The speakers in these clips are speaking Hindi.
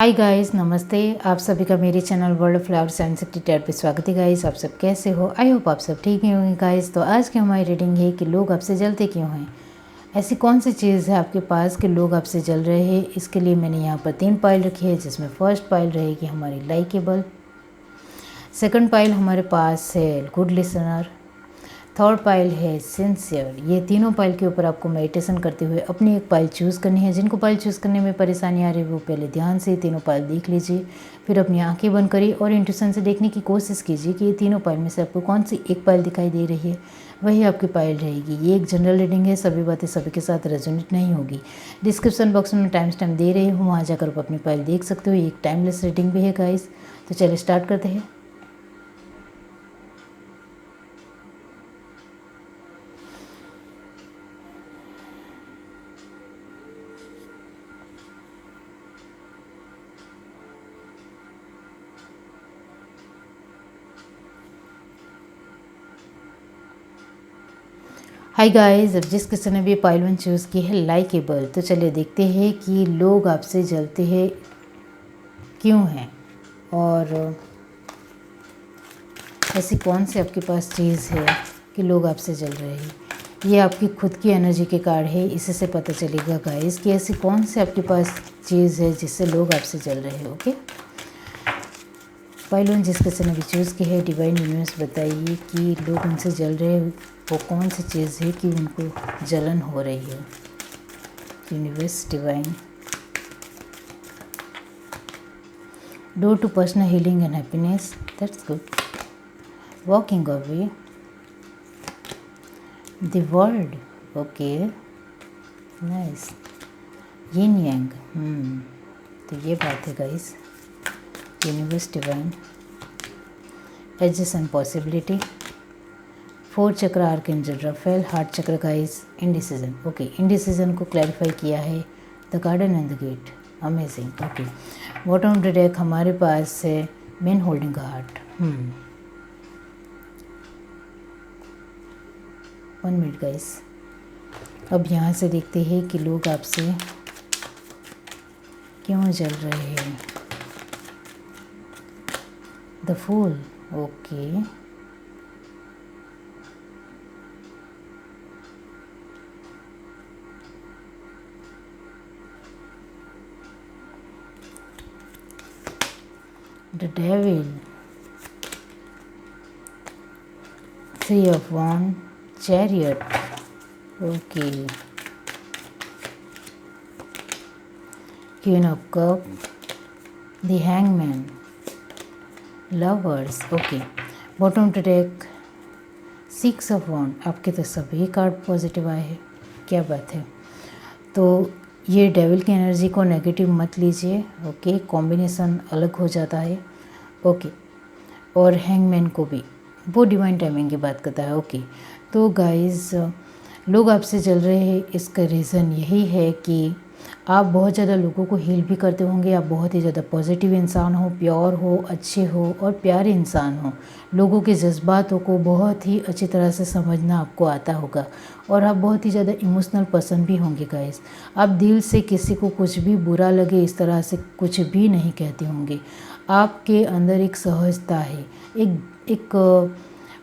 हाय गाइस, नमस्ते। आप सभी का मेरे channel world flower science tutor पे स्वागत है। गाइस, आप सब कैसे हो? आई होप आप सब ठीक ही होंगे। गाइस, तो आज की हमारी रीडिंग है कि लोग आपसे जलते क्यों हैं। ऐसी कौन सी चीज़ है आपके पास कि लोग आपसे जल रहे हैं। इसके लिए मैंने यहाँ पर 3 पाइल रखी है, जिसमें फर्स्ट पाइल रहेगी हमारी लाइकेबल, सेकंड पाइल हमारे पास है गुड लिसनर, थर्ड पाइल है सिंसियर। ये तीनों पाइल के ऊपर आपको मेडिटेशन करते हुए अपनी एक पाइल चूज़ करनी है। जिनको पाइल चूज़ करने में परेशानी आ रही है वो पहले ध्यान से तीनों पाइल देख लीजिए, फिर अपनी आंखें बंद करिए और इंट्यूशन से देखने की कोशिश कीजिए कि ये तीनों पाइल में से आपको कौन सी एक पाइल दिखाई दे रही है, वही आपकी पाइल रहेगी। ये एक जनरल रीडिंग है, सभी बातें सभी के साथ रेजोनेट नहीं होगी। डिस्क्रिप्शन बॉक्स में टाइम स्टैम्प दे रही हूँ, वहाँ जाकर आप अपनी पाइल देख सकते हो। ये एक टाइमलेस रीडिंग भी है गाइस। तो चलिए स्टार्ट करते हैं। हाय गाइस, अब जिस किसी ने भी पाइल 1 चूज़ की है लाइकेबल, तो चलिए देखते हैं कि लोग आपसे जलते हैं क्यों हैं और ऐसी कौन सी आपके पास चीज़ है कि लोग आपसे जल रहे हैं। ये आपकी खुद की एनर्जी के कार्ड है, इसी से पता चलेगा गाइस कि ऐसी कौन सी आपके पास चीज़ है जिससे लोग आपसे जल रहे हैं। ओके, पाइल 1 जिस किसी ने भी चूज़ की है, डिवाइन यूनिवर्स बताइए कि लोग उनसे जल रहे हैं वो कौन सी चीज़ है कि उनको जलन हो रही है। Universe divine, door to personal healing and happiness, that's good. Walking away, the world, okay nice. Yin yang, तो ये बात है guys. Universe divine, ages and possibility, 4 chakra archangel Raphael, heart chakra guys, indecision. Okay, indecision को क्लैरिफाई किया है the garden and the gate, amazing. Okay, bottom of the deck हमारे पास है man holding heart. 1 minute guys. अब यहाँ से देखते हैं कि लोग आपसे क्यों जल रहे हैं। The fool, okay, the devil, 3 of Wands, Chariot, okay, Queen of Cups, the Hangman, Lovers, okay, bottom to deck 6 of Wands। आपके तो सभी कार्ड पॉजिटिव आए हैं, क्या बात है। तो ये डेविल की एनर्जी को नेगेटिव मत लीजिए, ओके, कॉम्बिनेशन अलग हो जाता है, ओके। और हैंगमैन को भी, वो डिवाइन टाइमिंग की बात करता है, ओके। तो गाइस, लोग आपसे जल रहे हैं, इसका रीज़न यही है कि आप बहुत ज़्यादा लोगों को हील भी करते होंगे। आप बहुत ही ज़्यादा पॉजिटिव इंसान हो, प्योर हो, अच्छे हो और प्यारे इंसान हो। लोगों के जज्बातों को बहुत ही अच्छी तरह से समझना आपको आता होगा और आप बहुत ही ज़्यादा इमोशनल पर्सन भी होंगे गाइस। आप दिल से किसी को कुछ भी बुरा लगे इस तरह से कुछ भी नहीं कहते होंगे। आपके अंदर एक सहजता है, एक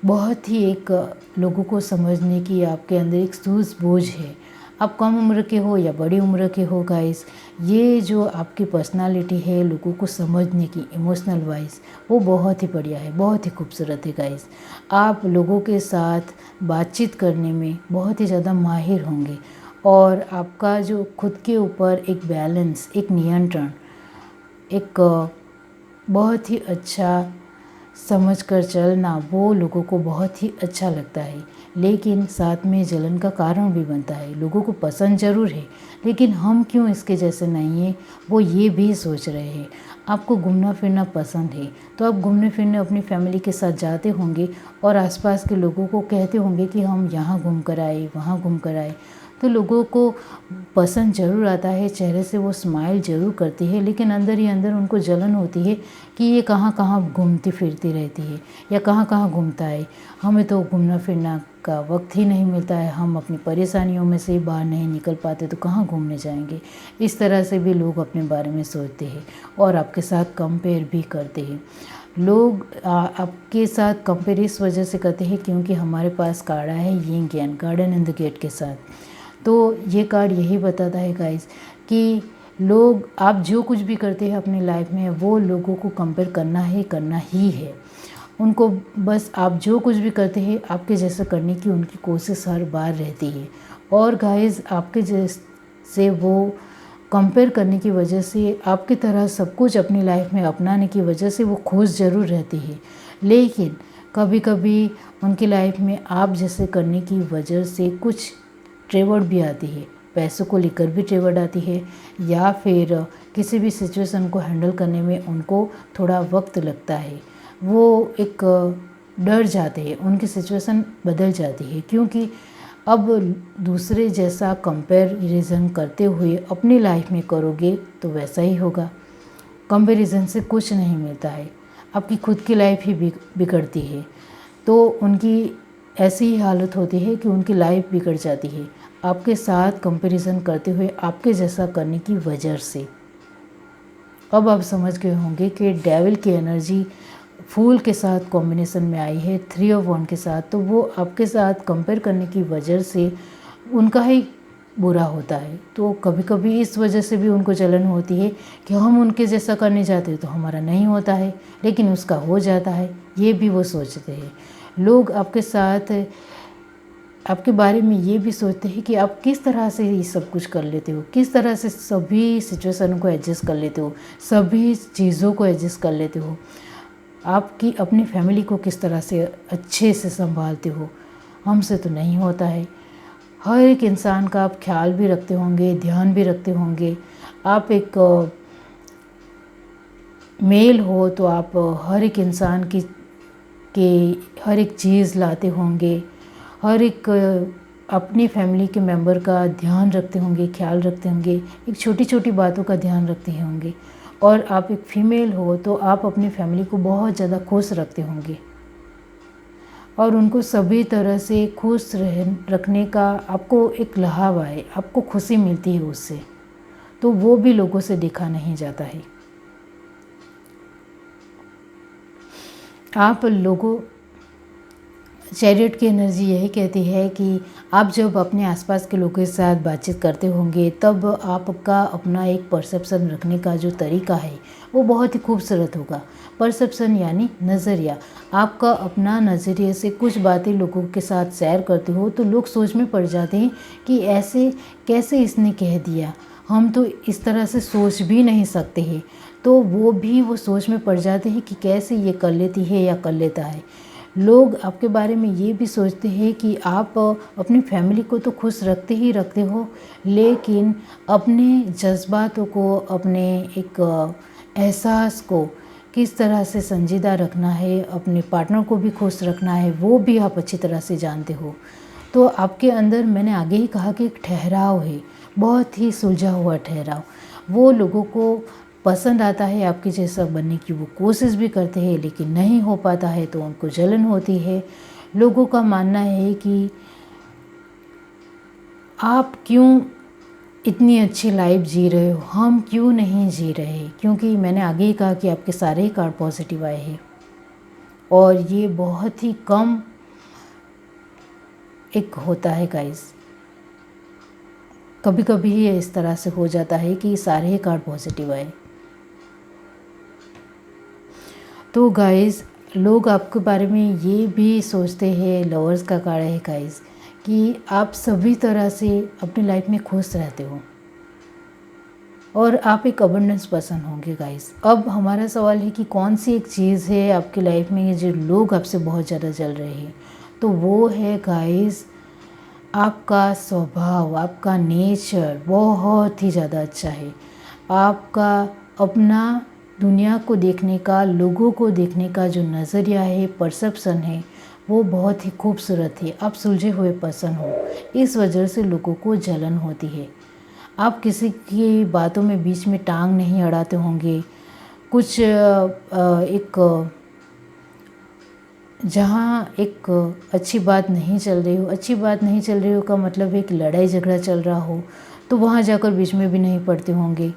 बहुत ही एक लोगों को समझने की आपके अंदर एक सूझबूझ है। आप कम उम्र के हो या बड़ी उम्र के हो गाइस, ये जो आपकी पर्सनालिटी है लोगों को समझने की इमोशनल वाइज, वो बहुत ही बढ़िया है, बहुत ही खूबसूरत है गाइस। आप लोगों के साथ बातचीत करने में बहुत ही ज़्यादा माहिर होंगे और आपका जो खुद के ऊपर एक बैलेंस, एक नियंत्रण, एक बहुत ही अच्छा समझ कर चलना, वो लोगों को बहुत ही अच्छा लगता है। लेकिन साथ में जलन का कारण भी बनता है। लोगों को पसंद ज़रूर है, लेकिन हम क्यों इसके जैसे नहीं हैं, वो ये भी सोच रहे हैं। आपको घूमना फिरना पसंद है, तो आप घूमने फिरने अपनी फैमिली के साथ जाते होंगे और आसपास के लोगों को कहते होंगे कि हम यहाँ घूम कर आए, वहाँ घूम कर आए। तो लोगों को पसंद ज़रूर आता है, चेहरे से वो स्माइल ज़रूर करती है, लेकिन अंदर ही अंदर उनको जलन होती है कि ये कहाँ कहाँ घूमती फिरती रहती है या कहाँ कहाँ घूमता है। हमें तो घूमना फिरना का वक्त ही नहीं मिलता है, हम अपनी परेशानियों में से बाहर नहीं निकल पाते तो कहाँ घूमने जाएंगे। इस तरह से भी लोग अपने बारे में सोचते हैं और आपके साथ कंपेयर भी करते हैं। लोग आपके साथ कंपेयर इस वजह से करते हैं क्योंकि हमारे पास कार्ड है yin yang, garden in the gate के साथ। तो ये कार्ड यही बताता है गाइस कि लोग, आप जो कुछ भी करते हैं अपनी लाइफ में वो लोगों को कंपेयर करना ही है। उनको बस आप जो कुछ भी करते हैं आपके जैसा करने की उनकी कोशिश हर बार रहती है। और गाइस आपके जैसे वो कंपेयर करने की वजह से, आपकी तरह सब कुछ अपनी लाइफ में अपनाने की वजह से वो खुश ज़रूर रहती है, लेकिन कभी कभी उनकी लाइफ में आप जैसे करने की वजह से कुछ ट्रेवड भी आती है। पैसों को लेकर भी ट्रेवड आती है या फिर किसी भी सिचुएशन को हैंडल करने में उनको थोड़ा वक्त लगता है। वो एक डर जाते हैं, उनकी सिचुएशन बदल जाती है क्योंकि अब दूसरे जैसा कंपैरिजन करते हुए अपनी लाइफ में करोगे तो वैसा ही होगा। कंपैरिजन से कुछ नहीं मिलता है, आपकी खुद की लाइफ ही बिगड़ती है। तो उनकी ऐसी ही हालत होती है कि उनकी लाइफ बिगड़ जाती है आपके साथ कंपैरिजन करते हुए आपके जैसा करने की वजह से। अब आप समझ गए होंगे कि डेविल की एनर्जी फूल के साथ कॉम्बिनेशन में आई है 3 ऑफ वन के साथ, तो वो आपके साथ कंपेयर करने की वजह से उनका ही बुरा होता है। तो कभी कभी इस वजह से भी उनको जलन होती है कि हम उनके जैसा करने जाते हैं तो हमारा नहीं होता है, लेकिन उसका हो जाता है, ये भी वो सोचते हैं। लोग आपके साथ आपके बारे में ये भी सोचते हैं कि आप किस तरह से ये सब कुछ कर लेते हो, किस तरह से सभी सिचुएशन को एडजस्ट कर लेते हो, सभी चीज़ों को एडजस्ट कर लेते हो, आपकी अपनी फैमिली को किस तरह से अच्छे से संभालते हो। हमसे तो नहीं होता है। हर एक इंसान का आप ख्याल भी रखते होंगे, ध्यान भी रखते होंगे। आप एक मेल हो तो आप हर एक इंसान की हर एक चीज़ लाते होंगे, हर एक अपनी फैमिली के मेंबर का ध्यान रखते होंगे, ख्याल रखते होंगे, एक छोटी छोटी बातों का ध्यान रखते होंगे। और आप एक फीमेल हो तो आप अपनी फैमिली को बहुत ज़्यादा खुश रखते होंगे और उनको सभी तरह से खुश रखने का आपको एक लहावा है, आपको खुशी मिलती है उससे, तो वो भी लोगों से देखा नहीं जाता है। आप लोगों, चैरियट की एनर्जी यही कहती है कि आप जब अपने आसपास के लोगों के साथ बातचीत करते होंगे तब आपका अपना एक परसेप्शन रखने का जो तरीका है वो बहुत ही खूबसूरत होगा। परसेप्शन यानी नज़रिया, आपका अपना नज़रिए से कुछ बातें लोगों के साथ शेयर करते हो तो लोग सोच में पड़ जाते हैं कि ऐसे कैसे इसने कह दिया, हम तो इस तरह से सोच भी नहीं सकते हैं। तो वो सोच में पड़ जाते हैं कि कैसे ये कर लेती है या कर लेता है। लोग आपके बारे में ये भी सोचते हैं कि आप अपनी फैमिली को तो खुश रखते ही रखते हो, लेकिन अपने जज्बातों को, अपने एक एहसास को किस तरह से संजीदा रखना है, अपने पार्टनर को भी खुश रखना है, वो भी आप अच्छी तरह से जानते हो। तो आपके अंदर, मैंने आगे ही कहा कि एक ठहराव है, बहुत ही सुलझा हुआ ठहराव। वो लोगों को पसंद आता है, आपके जैसा बनने की वो कोशिश भी करते हैं, लेकिन नहीं हो पाता है तो उनको जलन होती है। लोगों का मानना है कि आप क्यों इतनी अच्छी लाइफ जी रहे हो, हम क्यों नहीं जी रहे, क्योंकि मैंने आगे ही कहा कि आपके सारे ही कार्ड पॉजिटिव आए हैं और ये बहुत ही कम एक होता है गाइस। कभी कभी ये इस तरह से हो जाता है कि सारे ही कार्ड पॉजिटिव आए। तो गाइस, लोग आपके बारे में ये भी सोचते हैं, लवर्स का कार्ड है गाइस, कि आप सभी तरह से अपनी लाइफ में खुश रहते हो और आप एक अबंडेंस पर्सन होंगे गाइस। अब हमारा सवाल है कि कौन सी एक चीज़ है आपकी लाइफ में जो लोग आपसे बहुत ज़्यादा जल रहे हैं, तो वो है गाइस आपका स्वभाव, आपका नेचर बहुत ही ज़्यादा अच्छा है। आपका अपना दुनिया को देखने का, लोगों को देखने का जो नज़रिया है, परसेप्शन है, वो बहुत ही खूबसूरत है। आप सुलझे हुए पर्सन हो, इस वजह से लोगों को जलन होती है। आप किसी की बातों में बीच में टांग नहीं अड़ाते होंगे। कुछ जहाँ एक अच्छी बात नहीं चल रही हो, अच्छी बात नहीं चल रही हो का मतलब एक लड़ाई झगड़ा चल रहा हो, तो वहाँ जाकर बीच में भी नहीं पड़ते होंगे।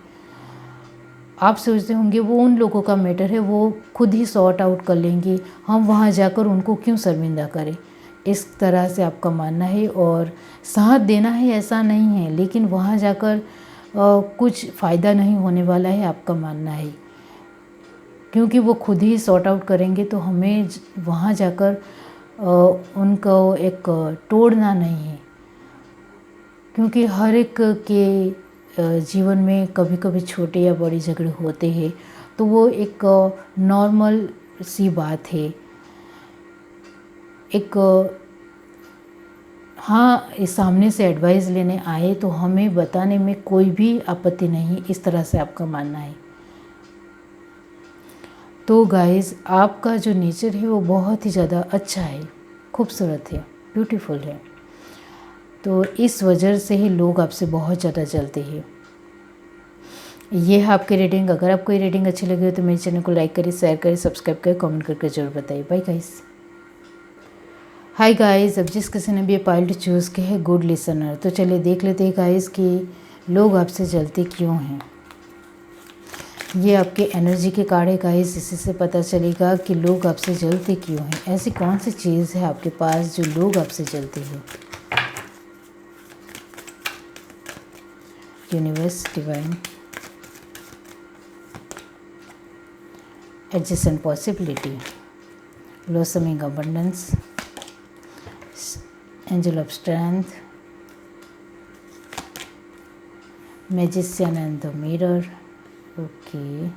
आप सोचते होंगे वो उन लोगों का मैटर है, वो खुद ही सॉर्ट आउट कर लेंगे, हम वहाँ जाकर उनको क्यों शर्मिंदा करें। इस तरह से आपका मानना है और साथ देना है ऐसा नहीं है, लेकिन वहाँ जाकर कुछ फ़ायदा नहीं होने वाला है, आपका मानना है। क्योंकि वो खुद ही सॉर्ट आउट करेंगे, तो हमें वहाँ जाकर उनको एक तोड़ना नहीं है। क्योंकि हर एक के जीवन में कभी कभी छोटे या बड़े झगड़े होते हैं, तो वो एक नॉर्मल सी बात है। एक हाँ, इस सामने से एडवाइस लेने आए तो हमें बताने में कोई भी आपत्ति नहीं, इस तरह से आपका मानना है। तो गाइस, आपका जो नेचर है वो बहुत ही ज़्यादा अच्छा है, खूबसूरत है, ब्यूटीफुल है। तो इस वजह से ही लोग आपसे बहुत ज़्यादा जलते हैं। ये है आपकी रेटिंग। अगर आपको ये रेटिंग अच्छी लगी हो तो मेरे चैनल को लाइक करें, शेयर करें, सब्सक्राइब करें, कमेंट करके जरूर बताइए। Bye guys. हाय गाइस, अब जिस किसी ने भी ये पाइल चूज़ किया है, गुड लिसनर। तो चलिए देख लेते हैं गाइस कि लोग आपसे जलते क्यों हैं। ये आपके एनर्जी के कार्ड है गाइस, इसी से पता चलेगा कि लोग आपसे जलते क्यों हैं। ऐसी कौन सी चीज़ है आपके पास जो लोग आपसे जलते हैं। Universe, divine, adjacent possibility, blossoming abundance, angel of strength, magician and the mirror. Okay.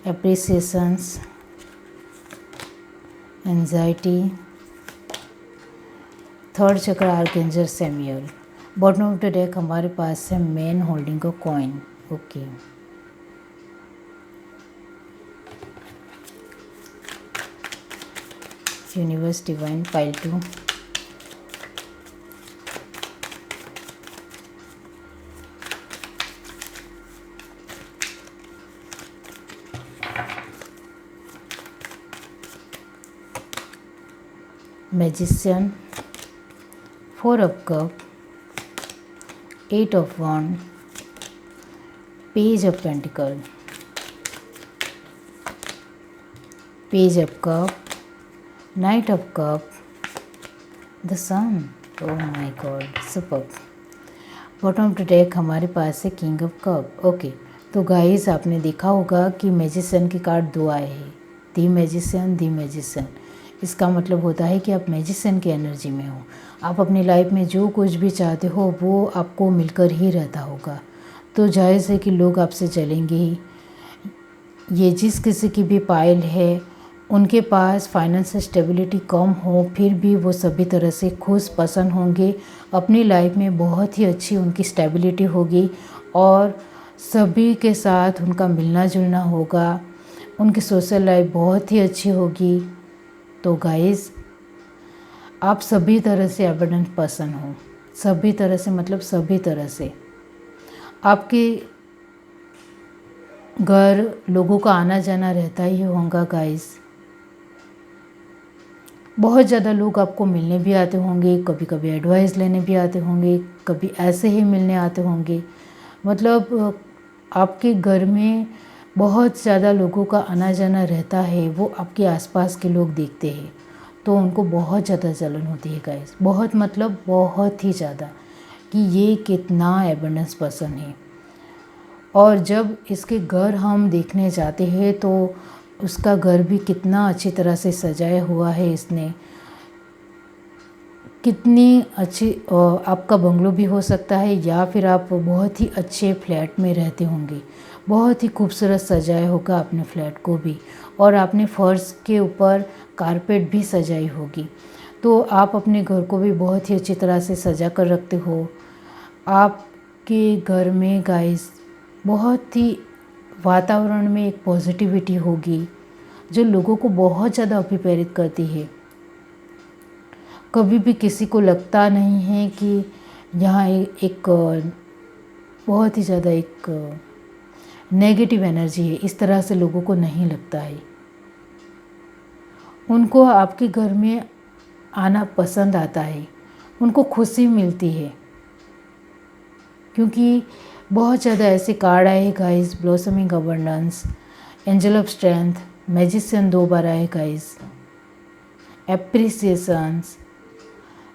Appreciations, anxiety, third chakra archangel Samuel. Bottom of the deck हमारे पास है man holding a coin. Okay, universe, divine, pile 2, magician, 4 of cup, 8 of wand, page of pentacle, page of cup, knight of cup, the sun. Oh my god, super. Bottom of the deck हमारे पास है किंग ऑफ कप। ओके, तो गाइस आपने देखा होगा कि मैजिशियन के कार्ड 2 आए हैं, दी मैजिशियन, दी मैजिशियन। इसका मतलब होता है कि आप मैजिशियन की एनर्जी में हो। आप अपनी लाइफ में जो कुछ भी चाहते हो वो आपको मिलकर ही रहता होगा, तो जायज़ है कि लोग आपसे चलेंगे ही। ये जिस किसी की भी पाइल है, उनके पास फाइनेंशियल स्टेबिलिटी कम हो, फिर भी वो सभी तरह से खुश पसंद होंगे। अपनी लाइफ में बहुत ही अच्छी उनकी स्टेबिलिटी होगी और सभी के साथ उनका मिलना जुलना होगा। उनकी सोशल लाइफ बहुत ही अच्छी होगी। तो गाइस, आप सभी तरह से एबंडेंट पर्सन हो, सभी तरह से, मतलब सभी तरह से। आपके घर लोगों का आना जाना रहता ही होगा गाइस। बहुत ज़्यादा लोग आपको मिलने भी आते होंगे, कभी कभी एडवाइस लेने भी आते होंगे, कभी ऐसे ही मिलने आते होंगे। मतलब आपके घर में बहुत ज़्यादा लोगों का आना जाना रहता है, वो आपके आसपास के लोग देखते हैं तो उनको बहुत ज़्यादा जलन होती है गाइस। बहुत, मतलब बहुत ही ज़्यादा, कि ये कितना एबंडेंस पर्सन है। और जब इसके घर हम देखने जाते हैं तो उसका घर भी कितना अच्छी तरह से सजाया हुआ है इसने। कितनी अच्छी, आपका बंगलो भी हो सकता है या फिर आप बहुत ही अच्छे फ्लैट में रहते होंगे। बहुत ही खूबसूरत सजाया होगा आपने फ्लैट को भी, और आपने फर्श के ऊपर कारपेट भी सजाई होगी। तो आप अपने घर को भी बहुत ही अच्छी तरह से सजा कर रखते हो। आपके घर में गाइस बहुत ही वातावरण में एक पॉजिटिविटी होगी जो लोगों को बहुत ज़्यादा अभिप्रेरित करती है। कभी भी किसी को लगता नहीं है कि यहाँ एक बहुत ही ज़्यादा एक नेगेटिव एनर्जी है, इस तरह से लोगों को नहीं लगता है। उनको आपके घर में आना पसंद आता है, उनको खुशी मिलती है, क्योंकि बहुत ज़्यादा ऐसे कार्ड आए guys. Blossoming abundance, angel of strength, magician 2 बार आए गाइस, एप्रिसिएशंस,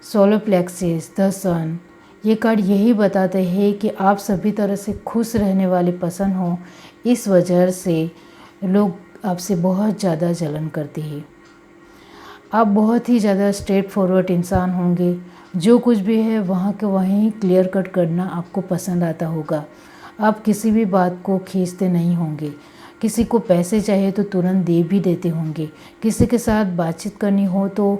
सोलर प्लेक्सिस, द सन। ये कार्ड यही बताते हैं कि आप सभी तरह से खुश रहने वाले पसंद हो, इस वजह से लोग आपसे बहुत ज़्यादा जलन करते हैं। आप बहुत ही ज़्यादा स्ट्रेट फॉरवर्ड इंसान होंगे, जो कुछ भी है वहाँ के वहीं क्लियर कट करना आपको पसंद आता होगा। आप किसी भी बात को खींचते नहीं होंगे। किसी को पैसे चाहिए तो तुरंत दे भी देते होंगे। किसी के साथ बातचीत करनी हो तो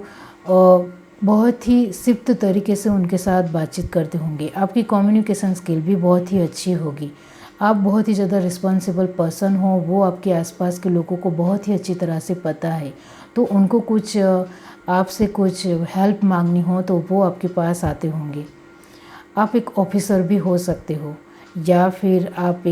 बहुत ही सिफ्त तरीके से उनके साथ बातचीत करते होंगे। आपकी कम्युनिकेशन स्किल भी बहुत ही अच्छी होगी। आप बहुत ही ज़्यादा रिस्पॉन्सिबल पर्सन हो, वो आपके आसपास के लोगों को बहुत ही अच्छी तरह से पता है। तो उनको कुछ आपसे कुछ हेल्प मांगनी हो तो वो आपके पास आते होंगे। आप एक ऑफिसर भी हो सकते हो, या फिर आप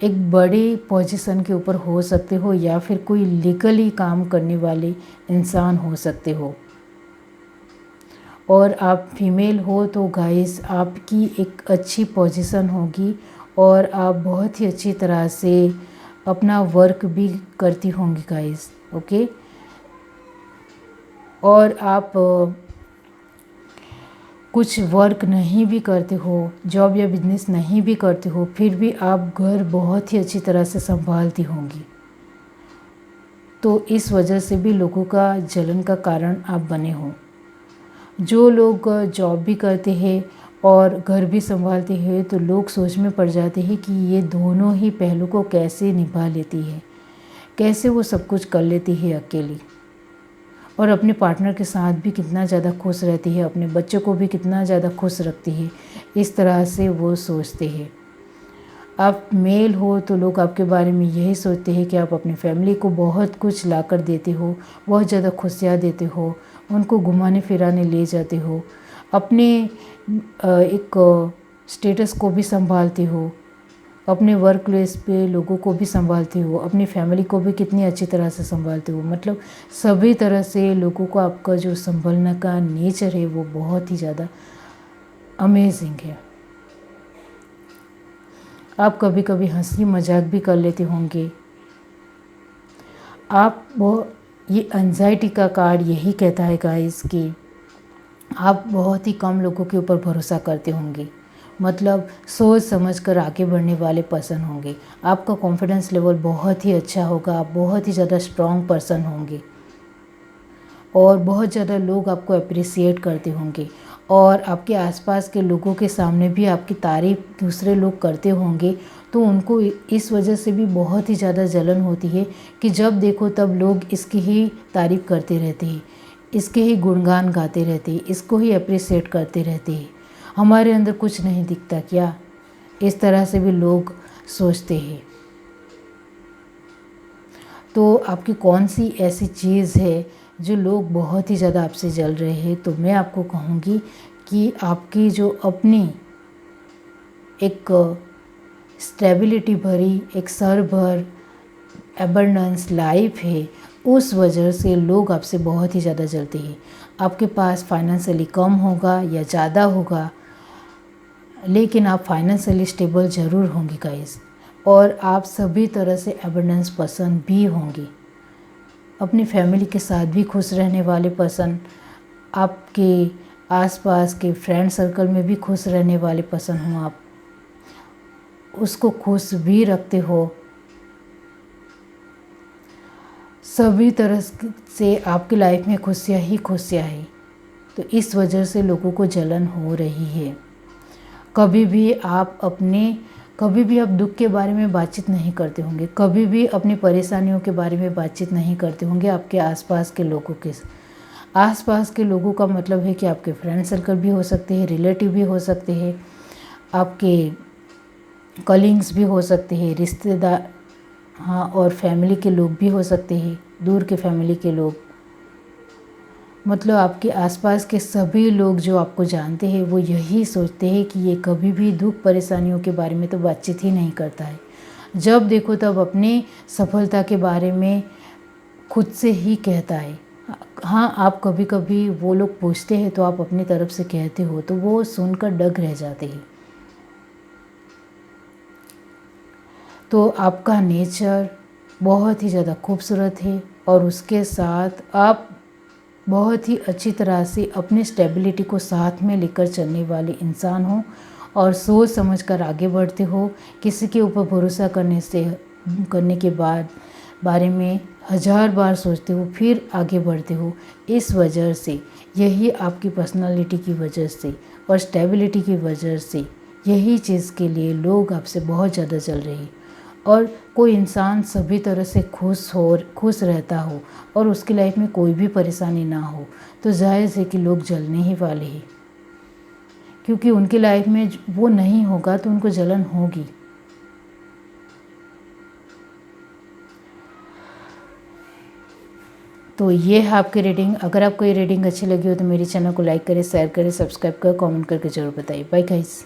एक बड़ी पोजीशन के ऊपर हो सकते हो, या फिर कोई लीगली काम करने वाले इंसान हो सकते हो। और आप फीमेल हो तो गाइस आपकी एक अच्छी पोजीशन होगी और आप बहुत ही अच्छी तरह से अपना वर्क भी करती होंगी गाइस, ओके। और आप कुछ वर्क नहीं भी करते हो, जॉब या बिजनेस नहीं भी करते हो, फिर भी आप घर बहुत ही अच्छी तरह से संभालती होंगी। तो इस वजह से भी लोगों का जलन का कारण आप बने हो। जो लोग जॉब भी करते हैं और घर भी संभालते हैं तो लोग सोच में पड़ जाते हैं कि ये दोनों ही पहलू को कैसे निभा लेती है, कैसे वो सब कुछ कर लेती है अकेली, और अपने पार्टनर के साथ भी कितना ज़्यादा खुश रहती है, अपने बच्चों को भी कितना ज़्यादा खुश रखती है। इस तरह से वो सोचते हैं। आप मेल हो तो लोग आपके बारे में यही सोचते हैं कि आप अपनी फैमिली को बहुत कुछ ला कर देते हो, बहुत ज़्यादा खुशियाँ देते हो, उनको घुमाने फिराने ले जाते हो, अपने एक स्टेटस को भी संभालते हो, अपने वर्क प्लेस पे लोगों को भी संभालते हो, अपनी फैमिली को भी कितनी अच्छी तरह से संभालते हो। मतलब सभी तरह से लोगों को आपका जो संभालने का नेचर है वो बहुत ही ज़्यादा अमेजिंग है। आप कभी कभी हंसी मजाक भी कर लेते होंगे। आप वो ये एंजाइटी का कार्ड यही कहता है गाइस कि आप बहुत ही कम लोगों के ऊपर भरोसा करते होंगे, मतलब सोच समझ कर आगे बढ़ने वाले पर्सन होंगे। आपका कॉन्फिडेंस लेवल बहुत ही अच्छा होगा, आप बहुत ही ज़्यादा स्ट्रॉन्ग पर्सन होंगे और बहुत ज़्यादा लोग आपको अप्रिसिएट करते होंगे। और आपके आसपास के लोगों के सामने भी आपकी तारीफ़ दूसरे लोग करते होंगे, तो उनको इस वजह से भी बहुत ही ज़्यादा जलन होती है कि जब देखो तब लोग इसकी ही तारीफ़ करते रहते हैं, इसके ही गुणगान गाते रहते हैं, इसको ही अप्रिसिएट करते रहते हैं। हमारे अंदर कुछ नहीं दिखता क्या? इस तरह से भी लोग सोचते हैं। तो आपकी कौन सी ऐसी चीज़ है जो लोग बहुत ही ज़्यादा आपसे जल रहे हैं? तो मैं आपको कहूँगी कि आपकी जो अपनी एक स्टेबिलिटी भरी, एक सर भर एबंडेंस लाइफ है, उस वजह से लोग आपसे बहुत ही ज़्यादा जलते हैं। आपके पास फाइनेंशियली कम होगा या ज़्यादा होगा, लेकिन आप फाइनेंशियली स्टेबल ज़रूर होंगी गाइस। और आप सभी तरह से एबंडेंस पर्सन भी होंगी, अपनी फैमिली के साथ भी खुश रहने वाले पर्सन, आपके आसपास के फ्रेंड सर्कल में भी खुश रहने वाले पर्सन हो, आप उसको खुश भी रखते हो। सभी तरह से आपकी लाइफ में खुशियाँ ही खुशियाँ हैं। तो इस वजह से लोगों को जलन हो रही है। कभी भी आप दुख के बारे में बातचीत नहीं करते होंगे, कभी भी अपनी परेशानियों के बारे में बातचीत नहीं करते होंगे आपके आसपास के लोगों के। आसपास के लोगों का मतलब है कि आपके फ्रेंड सर्कल भी हो सकते हैं, रिलेटिव भी हो सकते हैं, आपके कलीग्स भी हो सकते हैं, रिश्तेदार, हाँ, और फैमिली के लोग भी हो सकते हैं, दूर के फैमिली के लोग। मतलब आपके आसपास के सभी लोग जो आपको जानते हैं वो यही सोचते हैं कि ये कभी भी दुख परेशानियों के बारे में तो बातचीत ही नहीं करता है। जब देखो तब अपनी सफलता के बारे में खुद से ही कहता है। हाँ, आप कभी कभी वो लोग पूछते हैं तो आप अपनी तरफ से कहते हो तो वो सुनकर दंग रह जाते हैं। तो आपका नेचर बहुत ही ज़्यादा खूबसूरत है और उसके साथ आप बहुत ही अच्छी तरह से अपनी स्टेबिलिटी को साथ में लेकर चलने वाले इंसान हो और सोच समझकर आगे बढ़ते हो। किसी के ऊपर भरोसा करने के बाद बारे में 1000 बार सोचते हो फिर आगे बढ़ते हो। इस वजह से, यही आपकी पर्सनालिटी की वजह से और स्टेबिलिटी की वजह से, यही चीज़ के लिए लोग आपसे बहुत ज़्यादा चल रहे हैं। और कोई इंसान सभी तरह से खुश रहता हो और उसकी लाइफ में कोई भी परेशानी ना हो तो जाहिर है कि लोग जलने ही वाले हैं, क्योंकि उनकी लाइफ में वो नहीं होगा तो उनको जलन होगी। तो ये है आपकी रीडिंग। अगर आपको ये रीडिंग अच्छी लगी हो तो मेरे चैनल को लाइक करें, शेयर करें, सब्सक्राइब करें, कमेंट करके ज़रूर बताइए। Bye guys.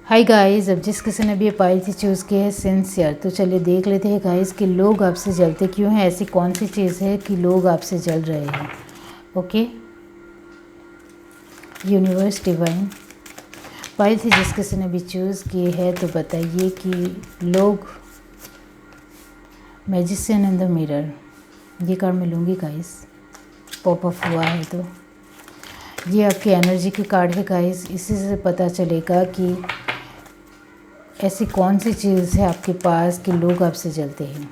हाय गाइस, अब जिस किसी ने भी ये पाई थी चूज़ की है सिंसियर, तो चलिए देख लेते हैं गाइस कि लोग आपसे जलते क्यों हैं। ऐसी कौन सी चीज़ है कि लोग आपसे जल रहे हैं। ओके, यूनिवर्स डिवाइन पाई थी जिस किसी ने भी चूज़ की है तो बताइए कि लोग, मैजिशियन इन द मिरर, ये कार्ड मैं लूँगी गाइस, पॉपअप हुआ है तो ये आपकी एनर्जी की कार्ड है गाइस। इसी से पता चलेगा कि ऐसी कौन सी चीज़ है आपके पास कि लोग आपसे जलते हैं।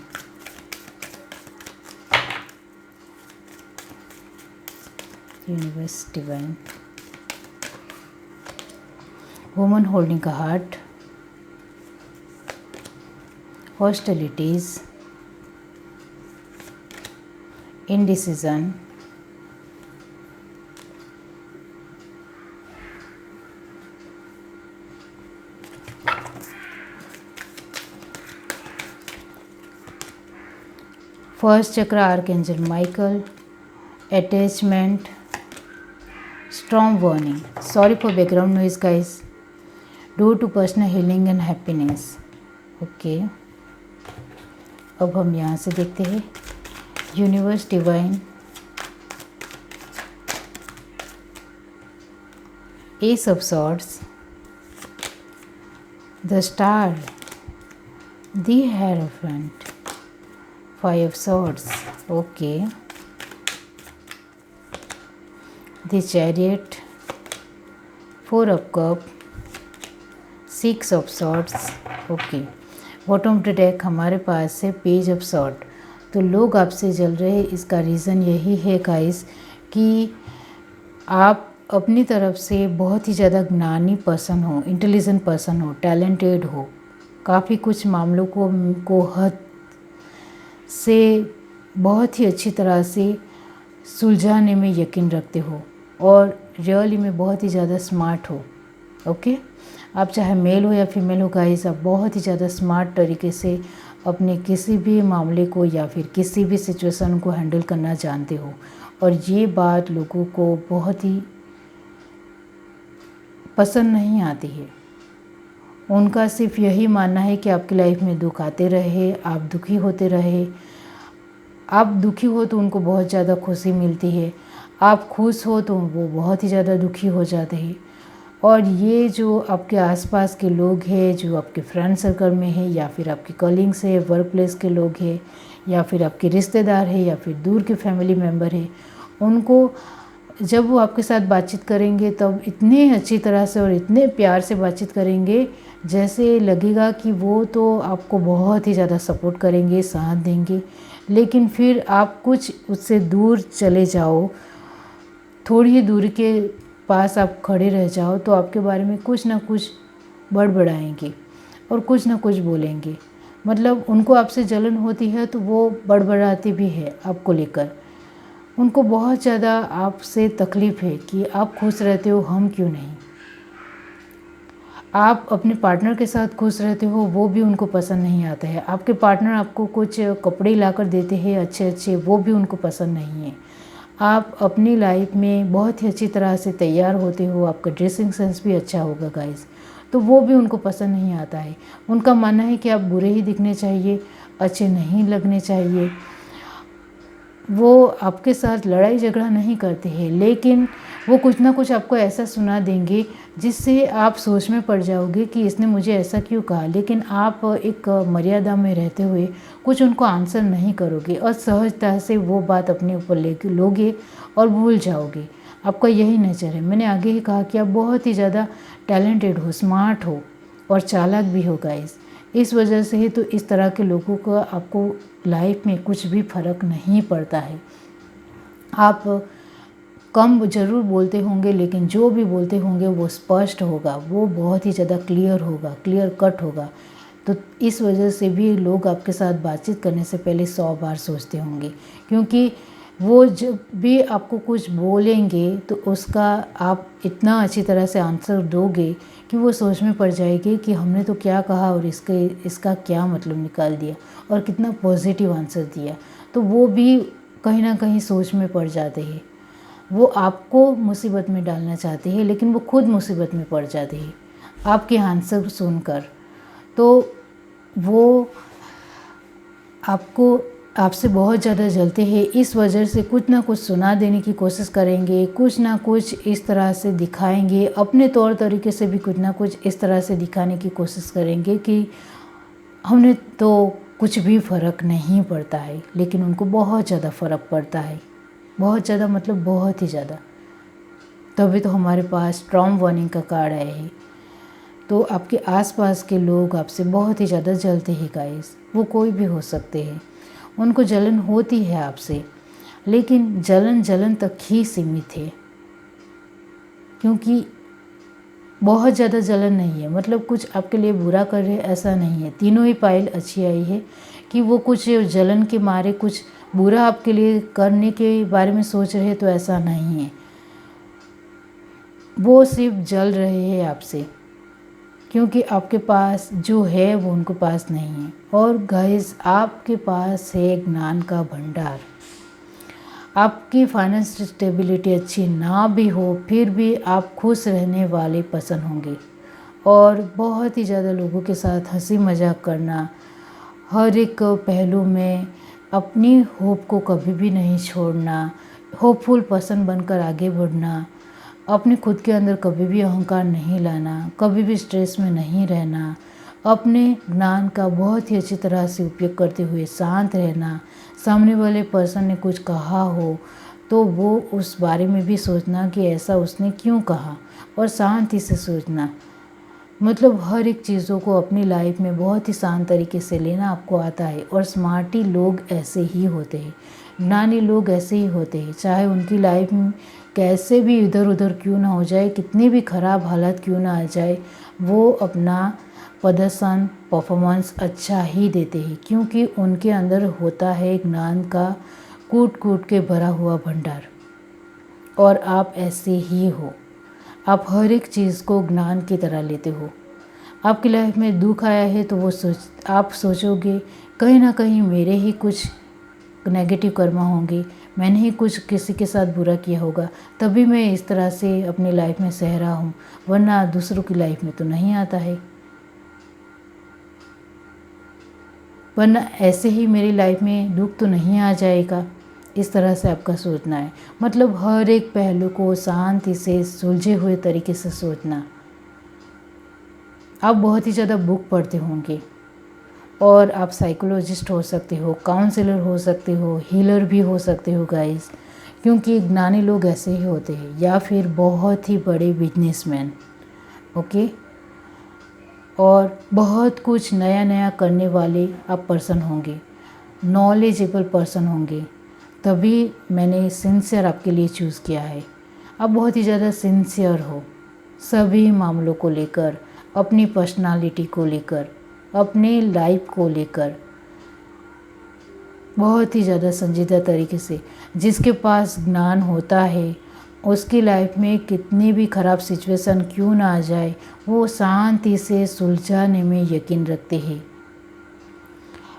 Universe divine, woman holding a heart, hostilities, indecision, first chakra archangel Michael, attachment, strong warning, sorry for background noise guys, do to personal healing and happiness. Okay, अब हम यहाँ से देखते हैं universe divine, ace of swords, the star, the hierophant, five of swords, okay, the chariot, four of cup, six of swords, okay. Bottom of the deck हमारे पास है पेज ऑफ सॉर्ड। तो लोग आपसे जल रहे हैं, इसका रीज़न यही है गाइस कि आप अपनी तरफ से बहुत ही ज़्यादा ज्ञानी पर्सन हो, इंटेलिजेंट पर्सन हो, टैलेंटेड हो, काफ़ी कुछ मामलों को हद से बहुत ही अच्छी तरह से सुलझाने में यकीन रखते हो और रियली में बहुत ही ज़्यादा स्मार्ट हो। ओके, आप चाहे मेल हो या फीमेल हो गाइस, आप बहुत ही ज़्यादा स्मार्ट तरीके से अपने किसी भी मामले को या फिर किसी भी सिचुएशन को हैंडल करना जानते हो। और ये बात लोगों को बहुत ही पसंद नहीं आती है। उनका सिर्फ यही मानना है कि आपकी लाइफ में दुख आते रहे, आप दुखी होते रहे। आप दुखी हो तो उनको बहुत ज़्यादा खुशी मिलती है, आप खुश हो तो वो बहुत ही ज़्यादा दुखी हो जाते हैं। और ये जो आपके आसपास के लोग हैं, जो आपके फ्रेंड सर्कल में है या फिर आपके कलीग्स है, वर्क प्लेस के लोग हैं या फिर आपके रिश्तेदार हैं या फिर दूर के फैमिली मेम्बर हैं, उनको जब वो आपके साथ बातचीत करेंगे तब इतने अच्छी तरह से और इतने प्यार से बातचीत करेंगे जैसे लगेगा कि वो तो आपको बहुत ही ज़्यादा सपोर्ट करेंगे, साथ देंगे। लेकिन फिर आप कुछ उससे दूर चले जाओ, थोड़ी ही दूरी के पास आप खड़े रह जाओ तो आपके बारे में कुछ ना कुछ बड़बड़ाएंगे और कुछ ना कुछ बोलेंगे। मतलब उनको आपसे जलन होती है तो वो बड़बड़ाते भी है आपको लेकर। उनको बहुत ज़्यादा आपसे तकलीफ़ है कि आप खुश रहते हो, हम क्यों नहीं। आप अपने पार्टनर के साथ खुश रहते हो, वो भी उनको पसंद नहीं आता है। आपके पार्टनर आपको कुछ कपड़े लाकर देते हैं अच्छे अच्छे, वो भी उनको पसंद नहीं है। आप अपनी लाइफ में बहुत ही अच्छी तरह से तैयार होते हो, आपका ड्रेसिंग सेंस भी अच्छा होगा गाइस, तो वो भी उनको पसंद नहीं आता है। उनका मानना है कि आप बुरे ही दिखने चाहिए, अच्छे नहीं लगने चाहिए। वो आपके साथ लड़ाई झगड़ा नहीं करते हैं, लेकिन वो कुछ ना कुछ आपको ऐसा सुना देंगे जिससे आप सोच में पड़ जाओगे कि इसने मुझे ऐसा क्यों कहा। लेकिन आप एक मर्यादा में रहते हुए कुछ उनको आंसर नहीं करोगे और सहजता से वो बात अपने ऊपर ले लोगे और भूल जाओगे। आपका यही नेचर है। मैंने आगे ही कहा कि आप बहुत ही ज़्यादा टैलेंटेड हो, स्मार्ट हो और चालाक भी हो गाइस। इस वजह से ही तो इस तरह के लोगों का आपको लाइफ में कुछ भी फ़र्क नहीं पड़ता है। आप कम ज़रूर बोलते होंगे, लेकिन जो भी बोलते होंगे वो स्पष्ट होगा, वो बहुत ही ज़्यादा क्लियर होगा, क्लियर कट होगा। तो इस वजह से भी लोग आपके साथ बातचीत करने से पहले 100 बार सोचते होंगे, क्योंकि वो जब भी आपको कुछ बोलेंगे तो उसका आप इतना अच्छी तरह से आंसर दोगे कि वो सोच में पड़ जाएगी कि हमने तो क्या कहा और इसका क्या मतलब निकाल दिया और कितना पॉजिटिव आंसर दिया। तो वो भी कहीं ना कहीं सोच में पड़ जाते हैं। वो आपको मुसीबत में डालना चाहते हैं, लेकिन वो खुद मुसीबत में पड़ जाते हैं आपके आंसर सुनकर। तो वो आपसे बहुत ज़्यादा जलते हैं, इस वजह से कुछ ना कुछ सुना देने की कोशिश करेंगे, कुछ ना कुछ इस तरह से दिखाएंगे, अपने तौर तरीके से भी कुछ ना कुछ इस तरह से दिखाने की कोशिश करेंगे कि हमने तो कुछ भी फ़र्क नहीं पड़ता है। लेकिन उनको बहुत ज़्यादा फ़र्क पड़ता है, बहुत ज़्यादा मतलब बहुत ही ज़्यादा। तभी तो हमारे पास ट्रॉम वार्निंग का कार्ड आया है। तो आपके आसपास के लोग आपसे बहुत ही ज़्यादा जलते हैं गाइस। वो कोई भी हो सकते हैं, उनको जलन होती है आपसे, लेकिन जलन तक ही सीमित है, क्योंकि बहुत ज़्यादा जलन नहीं है। मतलब कुछ आपके लिए बुरा कर रहे ऐसा नहीं है। तीनों ही पाइल अच्छी आई है कि वो कुछ जलन के मारे कुछ बुरा आपके लिए करने के बारे में सोच रहे, तो ऐसा नहीं है। वो सिर्फ जल रहे हैं आपसे, क्योंकि आपके पास जो है वो उनको पास नहीं है। और गाइस, आपके पास है ज्ञान का भंडार। आपकी फाइनेंस स्टेबिलिटी अच्छी ना भी हो, फिर भी आप खुश रहने वाले पसंद होंगे और बहुत ही ज़्यादा लोगों के साथ हंसी मजाक करना, हर एक पहलू में अपनी होप को कभी भी नहीं छोड़ना, होपफुल पर्सन बनकर आगे बढ़ना, अपने खुद के अंदर कभी भी अहंकार नहीं लाना, कभी भी स्ट्रेस में नहीं रहना, अपने ज्ञान का बहुत ही अच्छी तरह से उपयोग करते हुए शांत रहना। सामने वाले पर्सन ने कुछ कहा हो तो वो उस बारे में भी सोचना कि ऐसा उसने क्यों कहा, और शांति से सोचना। मतलब हर एक चीज़ों को अपनी लाइफ में बहुत ही शांत तरीके से लेना आपको आता है। और स्मार्टी लोग ऐसे ही होते हैं, ज्ञानी लोग ऐसे ही होते हैं, चाहे उनकी लाइफ में कैसे भी इधर उधर क्यों ना हो जाए, कितनी भी ख़राब हालत क्यों ना आ जाए, वो अपना प्रदर्शन परफॉर्मेंस अच्छा ही देते हैं, क्योंकि उनके अंदर होता है ज्ञान का कूट कूट के भरा हुआ भंडार। और आप ऐसे ही हो, आप हर एक चीज़ को ज्ञान की तरह लेते हो। आपकी लाइफ में दुख आया है तो आप सोचोगे कहीं ना कहीं मेरे ही कुछ नेगेटिव कर्म होंगे, मैंने ही कुछ किसी के साथ बुरा किया होगा, तभी मैं इस तरह से अपनी लाइफ में सह रहा हूँ, वरना दूसरों की लाइफ में तो नहीं आता है। वरना ऐसे ही मेरी लाइफ में दुख तो नहीं आ जाएगा। इस तरह से आपका सोचना है। मतलब हर एक पहलू को शांति से सुलझे हुए तरीके से सोचना। आप बहुत ही ज़्यादा बुक पढ़ते होंगे और आप साइकोलॉजिस्ट हो सकते हो, काउंसलर हो सकते हो, हीलर भी हो सकते हो गाइस, क्योंकि ज्ञानी लोग ऐसे ही होते हैं, या फिर बहुत ही बड़े बिजनेसमैन, ओके। और बहुत कुछ नया नया करने वाले आप पर्सन होंगे, नॉलेजेबल पर्सन होंगे, तभी मैंने सिंसियर आपके लिए चूज़ किया है। आप बहुत ही ज़्यादा सिंसियर हो सभी मामलों को लेकर, अपनी पर्सनालिटी को लेकर, अपने लाइफ को लेकर, बहुत ही ज़्यादा संजीदा तरीके से। जिसके पास ज्ञान होता है उसकी लाइफ में कितनी भी ख़राब सिचुएशन क्यों ना आ जाए, वो शांति से सुलझाने में यकीन रखते हैं।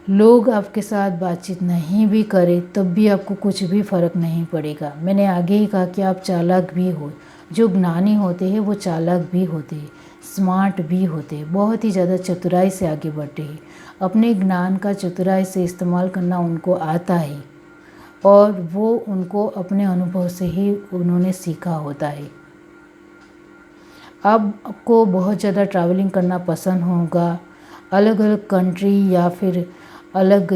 लोग आपके साथ बातचीत नहीं भी करें तब भी आपको कुछ भी फ़र्क नहीं पड़ेगा। मैंने आगे ही कहा कि आप चालाक भी हो। जो ज्ञानी होते हैं वो चालाक भी होते हैं, स्मार्ट भी होते हैं, बहुत ही ज़्यादा चतुराई से आगे बढ़ते हैं। अपने ज्ञान का चतुराई से इस्तेमाल करना उनको आता है और वो उनको अपने अनुभव से ही उन्होंने सीखा होता है। आपको बहुत ज़्यादा ट्रैवलिंग करना पसंद होगा, अलग अलग कंट्री या फिर अलग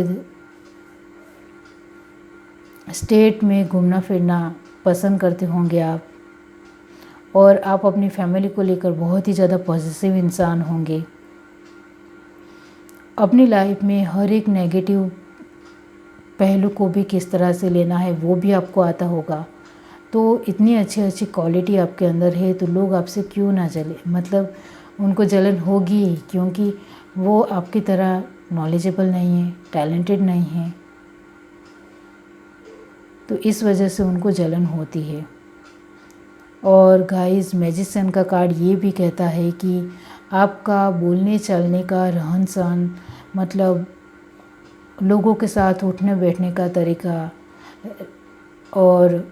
स्टेट में घूमना फिरना पसंद करते होंगे आप, और आप अपनी फैमिली को लेकर बहुत ही ज़्यादा पॉजिटिव इंसान होंगे। अपनी लाइफ में हर एक नेगेटिव पहलू को भी किस तरह से लेना है वो भी आपको आता होगा। तो इतनी अच्छी अच्छी क्वालिटी आपके अंदर है तो लोग आपसे क्यों ना जले, मतलब उनको जलन होगी ही, क्योंकि वो आपकी तरह नॉलेजेबल नहीं है, टैलेंटेड नहीं है, तो इस वजह से उनको जलन होती है। और गाइस, मैजिशियन का कार्ड ये भी कहता है कि आपका बोलने चलने का, रहन सहन, मतलब लोगों के साथ उठने बैठने का तरीका, और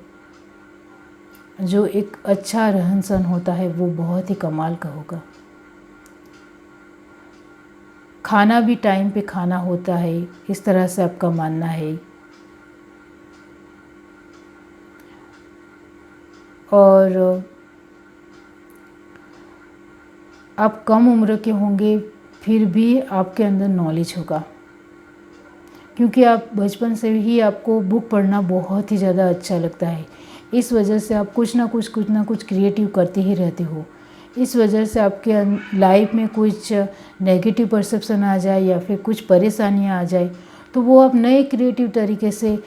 जो एक अच्छा रहन सहन होता है वो बहुत ही कमाल का होगा। खाना भी टाइम पे खाना होता है, इस तरह से आपका मानना है। और आप कम उम्र के होंगे फिर भी आपके अंदर नॉलेज होगा, क्योंकि आप बचपन से ही आपको बुक पढ़ना बहुत ही ज़्यादा अच्छा लगता है। इस वजह से आप कुछ ना कुछ क्रिएटिव करते ही रहते हो। इस वजह से आपके लाइफ में कुछ नेगेटिव परसेप्शन आ जाए या फिर कुछ परेशानियां आ जाए तो वो आप नए क्रिएटिव तरीके से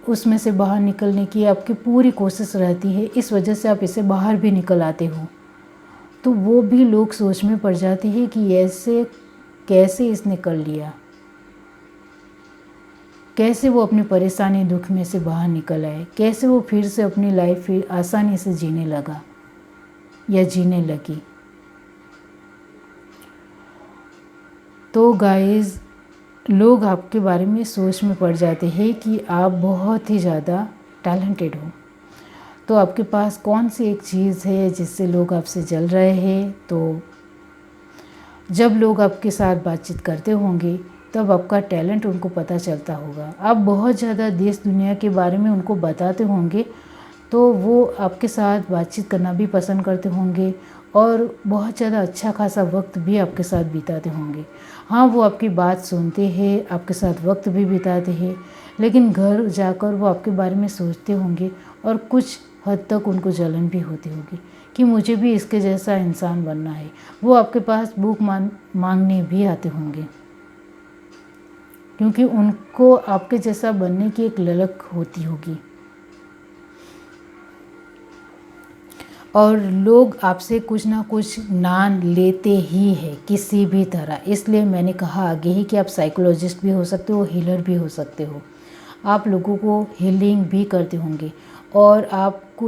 उसमें से बाहर निकलने की आपकी पूरी कोशिश रहती है। इस वजह से आप इससे बाहर भी निकल आते हो। तो वो भी लोग सोच में पड़ जाते हैं कि ऐसे कैसे इसने कर लिया, कैसे वो अपनी परेशानी दुख में से बाहर निकल आए, कैसे वो फिर से अपनी लाइफ फिर आसानी से जीने लगा या जीने लगी। तो गाइस, लोग आपके बारे में सोच में पड़ जाते हैं कि आप बहुत ही ज़्यादा टैलेंटेड हो। तो आपके पास कौन सी एक चीज़ है जिससे लोग आपसे जल रहे हैं। तो जब लोग आपके साथ बातचीत करते होंगे तब आपका टैलेंट उनको पता चलता होगा। आप बहुत ज़्यादा देश दुनिया के बारे में उनको बताते होंगे तो वो आपके साथ बातचीत करना भी पसंद करते होंगे और बहुत ज़्यादा अच्छा खासा वक्त भी आपके साथ बिताते होंगे। हाँ, वो आपकी बात सुनते हैं, आपके साथ वक्त भी बिताते हैं, लेकिन घर जाकर वो आपके बारे में सोचते होंगे और कुछ हद तक उनको जलन भी होती होगी कि मुझे भी इसके जैसा इंसान बनना है। वो आपके पास बुक मांगने भी आते होंगे, क्योंकि उनको आपके जैसा बनने की एक ललक होती होगी। और लोग आपसे कुछ ना कुछ ज्ञान लेते ही है किसी भी तरह। इसलिए मैंने कहा आगे ही कि आप साइकोलॉजिस्ट भी हो सकते हो, हीलर भी हो सकते हो। आप लोगों को हीलिंग भी करते होंगे और आप कुछ